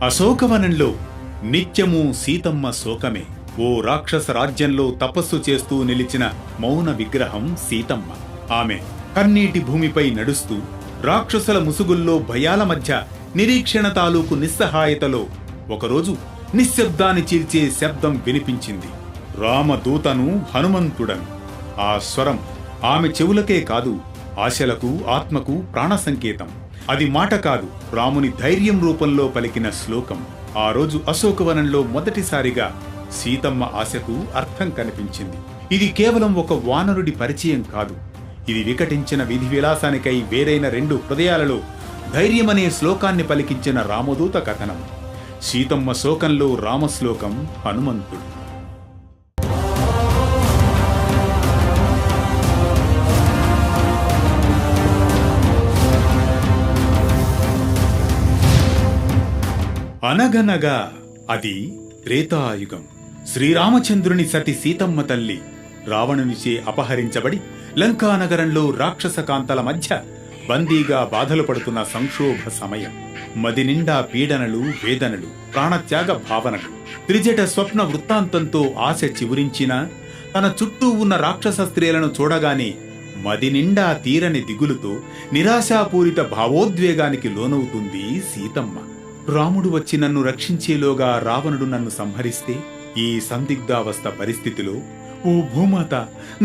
అశోకవనంలో నిత్యము సీతమ్మ శోకమే. ఓ రాక్షస రాజ్యంలో తపస్సు చేస్తూ నిలిచిన మౌన విగ్రహం సీతమ్మ. ఆమె కన్నీటి భూమిపై నడుస్తూ రాక్షసుల ముసుగుల్లో భయాల మధ్య నిరీక్షణ తాలూకు నిస్సహాయతలో ఒకరోజు నిశ్శబ్దాన్ని చీల్చే శబ్దం వినిపించింది. రామదూతను హనుమంతుడను. ఆ స్వరం ఆమె చెవులకే కాదు, ఆశలకు ఆత్మకు ప్రాణ సంకేతం. అది మాట కాదు, రాముని ధైర్యం రూపంలో పలికిన శ్లోకం. ఆ రోజు అశోకవనంలో మొదటిసారిగా సీతమ్మ ఆశకు అర్థం కనిపించింది. ఇది కేవలం ఒక వానరుడి పరిచయం కాదు, ఇది వికటించిన విధి విలాసానికై వేరైన రెండు హృదయాలలో ధైర్యమనే శ్లోకాన్ని పలికించిన రామదూత కథనం. సీతమ్మ శోకంలో రామశ్లోకం హనుమంతుడు. అనగనగా అది త్రేతాయుగం. శ్రీరామచంద్రుని సతి సీతమ్మ తల్లి రావణునిచే అపహరించబడి లంకానగరంలో రాక్షస కాంతల మధ్య బందీగా బాధలు పడుతున్న సంక్షోభ సమయం. మది నిండా పీడనలు, వేదనలు, ప్రాణత్యాగ భావనలు. త్రిజట స్వప్న వృత్తాంతంతో ఆశ చివురించినా తన చుట్టూ ఉన్న రాక్షస స్త్రీలను చూడగానే మది నిండా తీరని దిగులుతో నిరాశాపూరిత భావోద్వేగానికి లోనవుతుంది సీతమ్మ. రాముడు వచ్చి నన్ను రక్షించేలోగా రావణుడు నన్ను సంహరిస్తే, ఈ సందిగ్ధావస్థ పరిస్థితిలో ఓ భూమాత,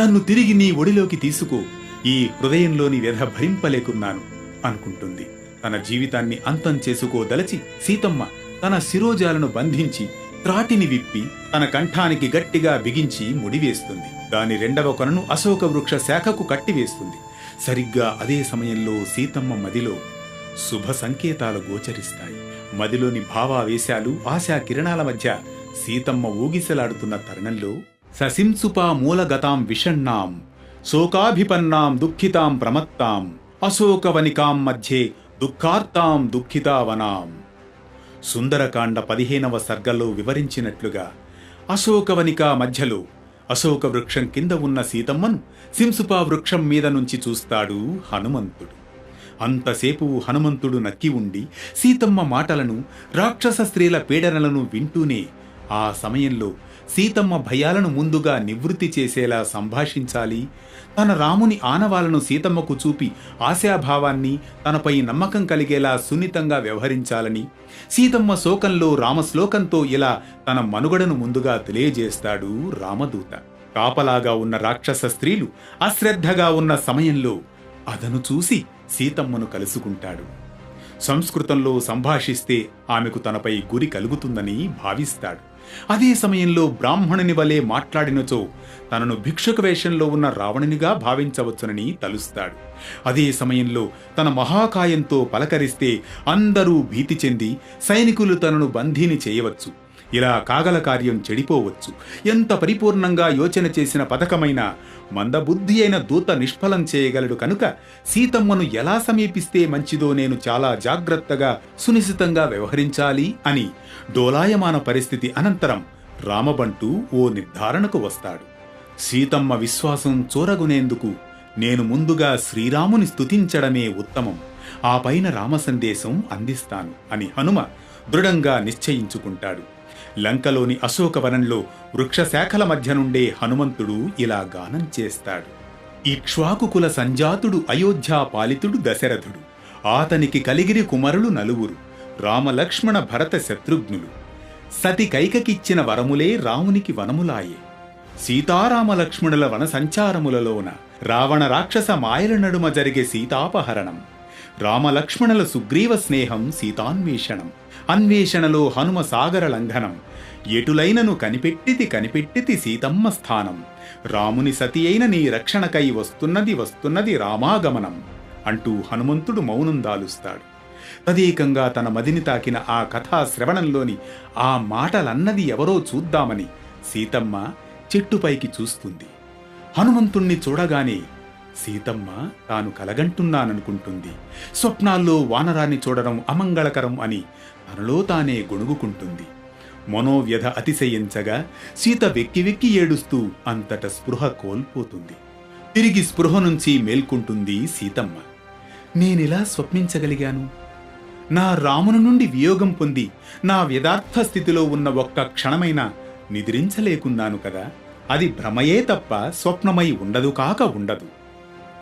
నన్ను తిరిగి నీ ఒడిలోకి తీసుకో, ఈ హృదయంలోని వ్యధ భరింపలేకున్నాను అనుకుంటుంది. తన జీవితాన్ని అంతం చేసుకోదలచి సీతమ్మ తన శిరోజాలను బంధించి త్రాటిని విప్పి తన కంఠానికి గట్టిగా బిగించి ముడివేస్తుంది. దాని రెండవ కొనను అశోక వృక్ష శాఖకు కట్టివేస్తుంది. సరిగ్గా అదే సమయంలో సీతమ్మ మదిలో శుభ సంకేతాలు గోచరిస్తాయి. మదిలోని భావావేశాలు, ఆశా కిరణాల మధ్య సీతమ్మ ఊగిసలాడుతున్న తరుణంలో ససింసుపా మూలగతాం విషణ్ణాం శోకాభిపన్నాం దుఃఖితాం ప్రమత్తాం అశోకవనికాం మధ్యే దుఃఖార్తాం దుఃఖితావనాం. సుందరకాండ 15వ సర్గలో వివరించినట్లుగా అశోకవనికా మధ్యలో అశోక వృక్షం కింద ఉన్న సీతమ్మను సింసుపా వృక్షం మీద నుంచి చూస్తాడు హనుమంతుడు. అంతసేపు హనుమంతుడు నక్కి ఉండి సీతమ్మ మాటలను, రాక్షస స్త్రీల పీడనలను వింటూనే ఆ సమయంలో సీతమ్మ భయాలను ముందుగా నివృత్తి చేసేలా సంభాషించాలి, తన రాముని ఆనవాలను సీతమ్మకు చూపి ఆశాభావాన్ని, తనపై నమ్మకం కలిగేలా సున్నితంగా వ్యవహరించాలని సీతమ్మ శోకంలో రామశ్లోకంతో ఇలా తన మనుగడను ముందుగా తెలియజేస్తాడు రామదూత. కాపలాగా ఉన్న రాక్షస స్త్రీలు అశ్రద్ధగా ఉన్న సమయంలో అదను చూసి సీతమ్మను కలుసుకుంటాడు. సంస్కృతంలో సంభాషిస్తే ఆమెకు తనపై గురి కలుగుతుందని భావిస్తాడు. అదే సమయంలో బ్రాహ్మణుని వలె మాట్లాడినచో తనను భిక్షుక వేషంలో ఉన్న రావణునిగా భావించవచ్చునని తలుస్తాడు. అదే సమయంలో తన మహాకాయంతో పలకరిస్తే అందరూ భీతి చెంది సైనికులు తనను బందీని చేయవచ్చు. ఇలా కాగల కార్యం చెడిపోవచ్చు. ఎంత పరిపూర్ణంగా యోచన చేసిన పథకమైన మందబుద్ధి అయిన దూత నిష్ఫలం చేయగలడు కనుక సీతమ్మను ఎలా సమీపిస్తే మంచిదో నేను చాలా జాగ్రత్తగా, సునిశితంగా వ్యవహరించాలి అని డోలాయమాన పరిస్థితి అనంతరం రామబంటు ఓ నిర్ధారణకు వస్తాడు. సీతమ్మ విశ్వాసం చూరగునేందుకు నేను ముందుగా శ్రీరాముని స్తుతించడమే ఉత్తమం, ఆ పైన రామ సందేశం అందిస్తాను అని హనుమ దృఢంగా నిశ్చయించుకుంటాడు. లంకలోని అశోకవనంలో వృక్షశాఖల మధ్య నుండే హనుమంతుడు ఇలా గానం చేస్తాడు. ఇక్ష్వాకుకుల సంజాతుడు అయోధ్యా పాలితుడు దశరథుడు, ఆతనికి కలిగిరి కుమరులు నలుగురు, రామలక్ష్మణ భరత శత్రుఘ్నులు, సతి కైకకిచ్చిన వరములే రామునికి వనములాయే, సీతారామలక్ష్మణుల వన సంచారములలోన రావణ రాక్షస మాయల నడుమ జరిగే సీతాపహరణం, రామలక్ష్మణుల సుగ్రీవ స్నేహం సీతాన్వేషణం, అన్వేషణలో హనుమ సాగర లంఘనం, ఎటులైనను కనిపెట్టితి సీతమ్మ స్థానం, రాముని సతి అయిన నీ రక్షణకై వస్తున్నది రామాగమనం అంటూ హనుమంతుడు మౌనం దాలుస్తాడు. తదేకంగా తన మదిని తాకిన ఆ కథా శ్రవణంలోని ఆ మాటలన్నది ఎవరో చూద్దామని సీతమ్మ చెట్టుపైకి చూస్తుంది. హనుమంతుణ్ణి చూడగానే సీతమ్మ తాను కలగంటున్నాననుకుంటుంది. స్వప్నాల్లో వానరాన్ని చూడడం అమంగళకరం అని తనలో తానే గొణుగుకుంటుంది. మనోవ్యధ అతిశయించగా సీత వెక్కి వెక్కి ఏడుస్తూ అంతట స్పృహ కోల్పోతుంది. తిరిగి స్పృహ నుంచి మేల్కొంటుంది సీతమ్మ. నేనిలా స్వప్నించగలిగాను, నా రాముని నుండి వియోగం పొంది నా యథార్థ స్థితిలో ఉన్న ఒక్క క్షణమైనా నిద్రించలేకున్నాను కదా. అది భ్రమయే తప్ప స్వప్నమై ఉండదు కాక ఉండదు.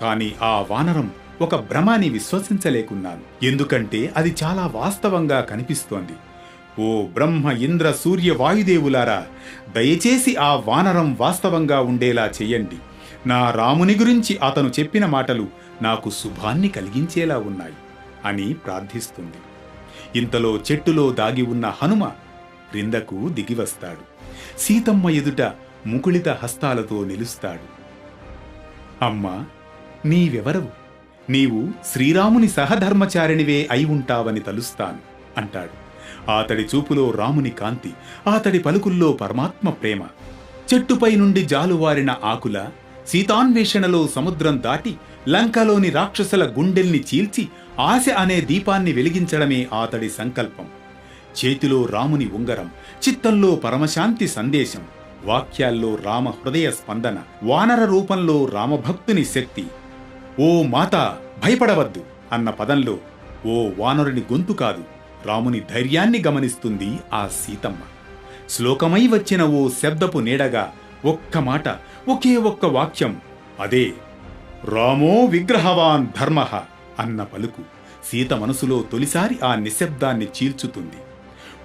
కాని ఆ వానరం ఒక భ్రమాన్ని విశ్వసించలేకున్నాను. ఎందుకంటే అది చాలా వాస్తవంగా కనిపిస్తోంది. ఓ బ్రహ్మ ఇంద్ర సూర్య వాయుదేవులారా, దయచేసి ఆ వానరం వాస్తవంగా ఉండేలా చెయ్యండి. నా రాముని గురించి అతను చెప్పిన మాటలు నాకు శుభాన్ని కలిగించేలా ఉన్నాయి అని ప్రార్థిస్తుంది. ఇంతలో చెట్టులో దాగి ఉన్న హనుమ క్రిందకు దిగివస్తాడు. సీతమ్మ ఎదుట ముకుళిత హస్తాలతో నిలుస్తాడు. అమ్మా, నీవెవరవు? నీవు శ్రీరాముని సహధర్మచారిణివే అయి ఉంటావని తలుస్తాను అంటాడు. అతడి చూపులో రాముని కాంతి, అతడి పలుకుల్లో పరమాత్మ ప్రేమ. చెట్టుపై నుండి జాలువారిన ఆకుల సీతాన్వేషణలో సముద్రం దాటి లంకలోని రాక్షసుల గుండెల్ని చీల్చి ఆశ అనే దీపాన్ని వెలిగించడమే అతడి సంకల్పం. చేతిలో రాముని ఉంగరం, చిత్తంలో పరమశాంతి సందేశం, వాక్యాల్లో రామ హృదయ స్పందన, వానర రూపంలో రామభక్తుని శక్తి. ఓ మాతా, భయపడవద్దు అన్న పదంలో ఓ వానరుని గొంతు కాదు, రాముని ధైర్యాన్ని గమనిస్తుంది ఆ సీతమ్మ. శ్లోకమై వచ్చిన ఓ శబ్దపు నీడగా ఒక్క మాట, ఒకే ఒక్క వాక్యం, అదే రామో విగ్రహవాన్ ధర్మః అన్న పలుకు సీత మనసులో తొలిసారి ఆ నిశ్శబ్దాన్ని చీల్చుతుంది.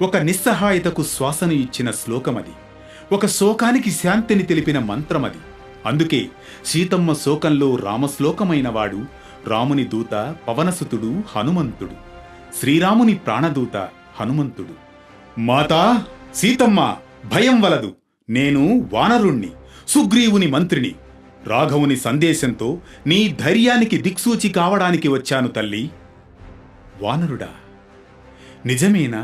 ఒక నిస్సహాయతకు శ్వాసను ఇచ్చిన శ్లోకమది. ఒక శోకానికి శాంతిని తెలిపిన మంత్రమది. అందుకే సీతమ్మ శోకంలో రామశ్లోకమైనవాడు రాముని దూత పవనసుతుడు హనుమంతుడు, శ్రీరాముని ప్రాణదూత హనుమంతుడు. మాతా సీతమ్మ, భయం వలదు. నేను వానరుణ్ణి, సుగ్రీవుని మంత్రిని. రాఘవుని సందేశంతో నీ ధైర్యానికి దిక్సూచి కావడానికి వచ్చాను తల్లి. వానరుడా, నిజమేనా?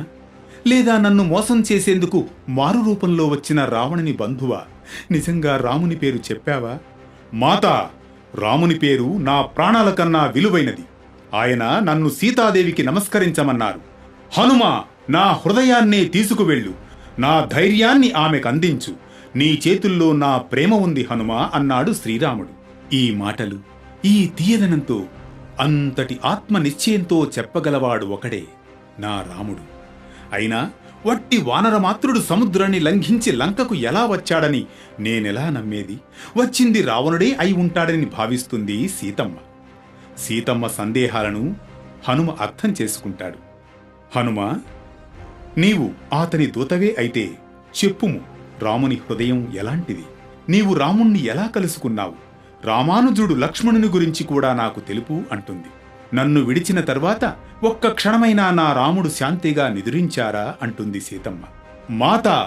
లేదా నన్ను మోసం చేసేందుకు మారు రూపంలో వచ్చిన రావణుని బంధువా? నిజంగా రాముని పేరు చెప్పావా? మాతా, రాముని పేరు నా ప్రాణాల కన్నా విలువైనది. ఆయన నన్ను సీతాదేవికి నమస్కరించమన్నారు. హనుమా, నా హృదయాన్నే తీసుకువెళ్ళు, నా ధైర్యాన్ని ఆమెకందించు. నీ చేతుల్లో నా ప్రేమ ఉంది హనుమా అన్నాడు శ్రీరాముడు. ఈ మాటలు, ఈ తీయదనంతో, అంతటి ఆత్మ నిశ్చయంతో చెప్పగలవాడు ఒకడే, నా రాముడు. అయినా వట్టి వానరమాత్రుడు సముద్రాన్ని లంఘించి లంకకు ఎలా వచ్చాడని నేనెలా నమ్మేది? వచ్చింది రావణుడే అయి ఉంటాడని భావిస్తుంది సీతమ్మ. సీతమ్మ సందేహాలను హనుమ అర్థం చేసుకుంటాడు. హనుమా, నీవు అతని దూతవే అయితే చెప్పుము, రాముని హృదయం ఎలాంటిది? నీవు రాముణ్ణి ఎలా కలుసుకున్నావు? రామానుజుడు లక్ష్మణుని గురించి కూడా నాకు తెలుపు అంటుంది. నన్ను విడిచిన తర్వాత ఒక్క క్షణమైనా నా రాముడు శాంతిగా నిదురించారా అంటుంది సీతమ్మ. మాతా,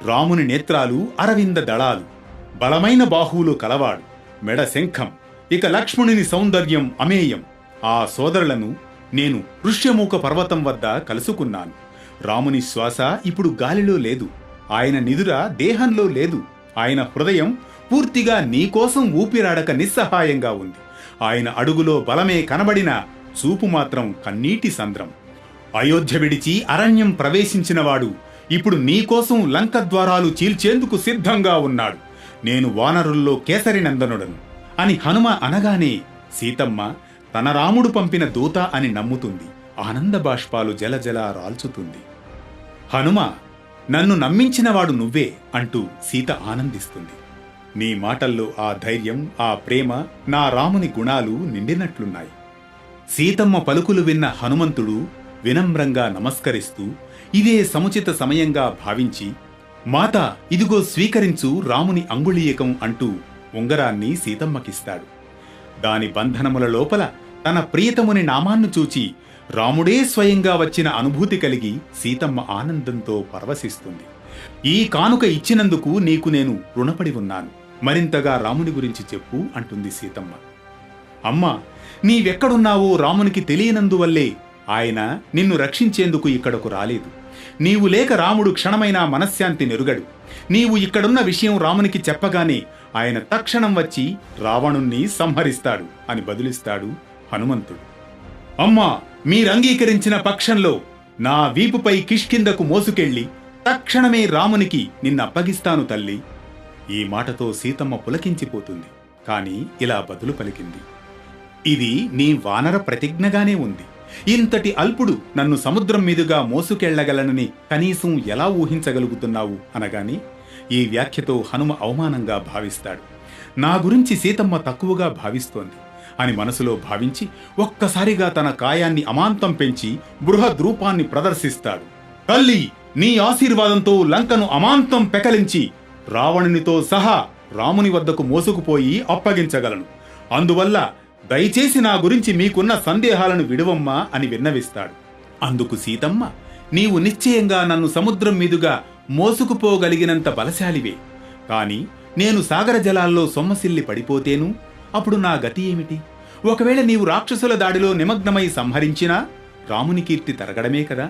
రాముని నేత్రాలు అరవింద దళాలు, బలమైన బాహువులు కలవాడు, మెడ శంఖం. ఇక లక్ష్మణుని సౌందర్యం అమేయం. ఆ సోదరులను నేను ఋష్యమూక పర్వతం వద్ద కలుసుకున్నాను. రాముని శ్వాస ఇప్పుడు గాలిలో లేదు, ఆయన నిదుర దేహంలో లేదు. ఆయన హృదయం పూర్తిగా నీకోసం ఊపిరాడక నిస్సహాయంగా ఉంది. ఆయన అడుగులో బలమే కనబడిన చూపు మాత్రం కన్నీటి సంద్రం. అయోధ్య విడిచి అరణ్యం ప్రవేశించినవాడు ఇప్పుడు నీకోసం లంక ద్వారాలు చీల్చేందుకు సిద్ధంగా ఉన్నాడు. నేను వానరుల్లో కేసరినందనుడను అని హనుమ అనగానే సీతమ్మ తన రాముడు పంపిన దూత అని నమ్ముతుంది. ఆనంద బాష్పాలు జలజల రాల్చుతుంది. హనుమ, నన్ను నమ్మించినవాడు నువ్వే అంటూ సీత ఆనందిస్తుంది. నీ మాటల్లో ఆ ధైర్యం, ఆ ప్రేమ, నా రాముని గుణాలు నిండినట్లున్నాయి. సీతమ్మ పలుకులు విన్న హనుమంతుడు వినమ్రంగా నమస్కరిస్తూ ఇదే సముచిత సమయంగా భావించి, మాతా, ఇదిగో స్వీకరించు రాముని అంగుళీయకం అంటూ ఉంగరాన్ని సీతమ్మకిస్తాడు. దాని బంధనముల లోపల తన ప్రియతముని నామాన్ను చూచి రాముడే స్వయంగా వచ్చిన అనుభూతి కలిగి సీతమ్మ ఆనందంతో పరవశిస్తుంది. ఈ కానుక ఇచ్చినందుకు నీకు నేను రుణపడి ఉన్నాను. మరింతగా రాముని గురించి చెప్పు అంటుంది సీతమ్మ. అమ్మా, నీవెక్కడున్నావో రామునికి తెలియనందువల్లే ఆయన నిన్ను రక్షించేందుకు ఇక్కడకు రాలేదు. నీవు లేక రాముడు క్షణమైనా మనశ్శాంతి నెరుగడు. నీవు ఇక్కడున్న విషయం రామునికి చెప్పగానే ఆయన తక్షణం వచ్చి రావణుణ్ణి సంహరిస్తాడు అని బదులిస్తాడు హనుమంతుడు. అమ్మా, మీరంగీకరించిన పక్షంలో నా వీపుపై కిష్కిందకు మోసుకెళ్లి తక్షణమే రామునికి నిన్నప్పగిస్తాను తల్లి. ఈ మాటతో సీతమ్మ పులకించిపోతుంది. కాని ఇలా బదులు పలికింది, ఇది నీ వానర ప్రతిజ్ఞగానే ఉంది. ఇంతటి అల్పుడు నన్ను సముద్రం మీదుగా మోసుకెళ్లగలనని కనీసం ఎలా ఊహించగలుగుతున్నావు అనగాని ఈ వ్యాఖ్యతో హనుమ అవమానంగా భావిస్తాడు. నా గురించి సీతమ్మ తక్కువగా భావిస్తోంది అని మనసులో భావించి ఒక్కసారిగా తన కాయాన్ని అమాంతం పెంచి బృహద్రూపాన్ని ప్రదర్శిస్తాడు. తల్లి, నీ ఆశీర్వాదంతో లంకను అమాంతం పెకలించి రావణునితో సహా రాముని వద్దకు మోసుకుపోయి అప్పగించగలను. అందువల్ల దయచేసి నా గురించి మీకున్న సందేహాలను విడువమ్మా అని విన్నవిస్తాడు. అందుకు సీతమ్మ, నీవు నిశ్చయంగా నన్ను సముద్రం మీదుగా మోసుకుపోగలిగినంత బలశాలివే. కాని నేను సాగర జలాల్లో సొమ్మసిల్లి పడిపోతేను అప్పుడు నా గతి ఏమిటి? ఒకవేళ నీవు రాక్షసుల దాడిలో నిమగ్నమై సంహరించినా రాముని కీర్తి తరగడమే కదా.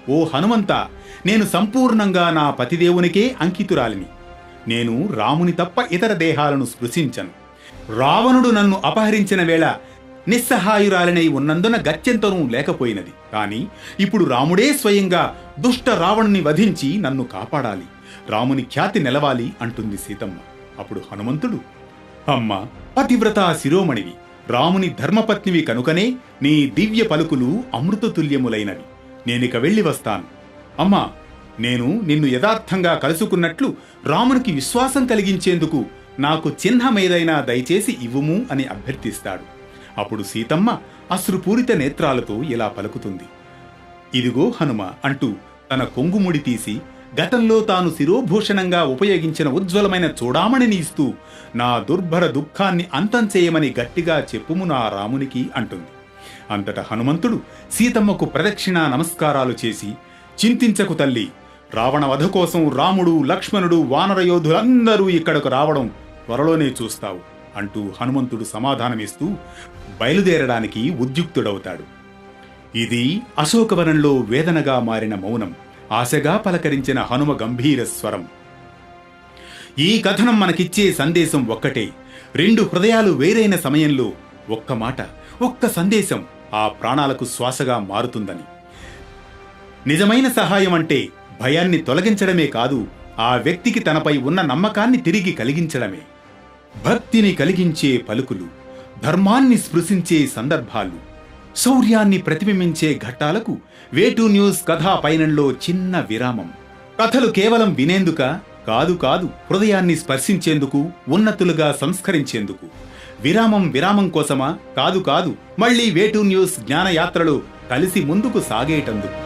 ఓ హనుమంతా, నేను సంపూర్ణంగా నా పతిదేవునికే అంకితురాలిని. నేను రాముని తప్ప ఇతర దేహాలను స్పృశించను. రావణుడు నన్ను అపహరించిన వేళ నిస్సహాయురాలినై ఉన్నందున గత్యంతరూ లేకపోయినది. కాని ఇప్పుడు రాముడే స్వయంగా దుష్ట రావణుని వధించి నన్ను కాపాడాలి, రాముని ఖ్యాతి నిలవాలి అంటుంది సీతమ్మ. అప్పుడు హనుమంతుడు, అమ్మ, పతివ్రతా శిరోమణివి, రాముని ధర్మపత్నివి కనుకనే నీ దివ్య పలుకులు అమృతతుల్యములైనవి. నేనిక వెళ్ళి వస్తాను. అమ్మా, నేను నిన్ను యథార్థంగా కలుసుకున్నట్లు రామునికి విశ్వాసం కలిగించేందుకు నాకు చిహ్నమేదైనా దయచేసి ఇవ్వుము అని అభ్యర్థిస్తాడు. అప్పుడు సీతమ్మ అశ్రుపూరిత నేత్రాలతో ఇలా పలుకుతుంది. ఇదిగో హనుమ అంటూ తన కొంగుముడి తీసి గతంలో తాను శిరోభూషణంగా ఉపయోగించిన ఉజ్వలమైన చూడామణిని ఇస్తూ నా దుర్భర దుఃఖాన్ని అంతం చేయమని గట్టిగా చెప్పుము నా రామునికి అంటుంది. అంతట హనుమంతుడు సీతమ్మకు ప్రదక్షిణా నమస్కారాలు చేసి, చింతించకు తల్లి, రావణ వధ కోసం రాముడు, లక్ష్మణుడు, వానరయోధులందరూ ఇక్కడకు రావడం త్వరలోనే చూస్తావు అంటూ హనుమంతుడు సమాధానమిస్తూ బయలుదేరడానికి ఉద్యుక్తుడవుతాడు. ఇది అశోకవనంలో వేదనగా మారిన మౌనం, ఆశగా పలకరించిన హనుమ గంభీర స్వరం. ఈ కథనం మనకిచ్చే సందేశం ఒక్కటే. రెండు హృదయాలు వేరైన సమయంలో ఒక్క మాట, ఒక్క సందేశం ఆ ప్రాణాలకు శ్వాసగా మారుతుందని. నిజమైన సహాయం అంటే భయాన్ని తొలగించడమే కాదు, ఆ వ్యక్తికి తనపై ఉన్న నమ్మకాన్ని తిరిగి కలిగించడమే. భక్తిని కలిగించే పలుకులు, ధర్మాన్ని స్పృశించే సందర్భాలు, శౌర్యాన్ని ప్రతిబింబించే ఘట్టాలకు వేటూ న్యూస్ కథా పయనంలో చిన్న విరామం. కథలు కేవలం వినేందుక కాదు, హృదయాన్ని స్పర్శించేందుకు, ఉన్నతులుగా సంస్కరించేందుకు. విరామం కోసమా? కాదు, మళ్ళీ వేటూ న్యూస్ జ్ఞానయాత్రలో కలిసి ముందుకు సాగేటందుకు.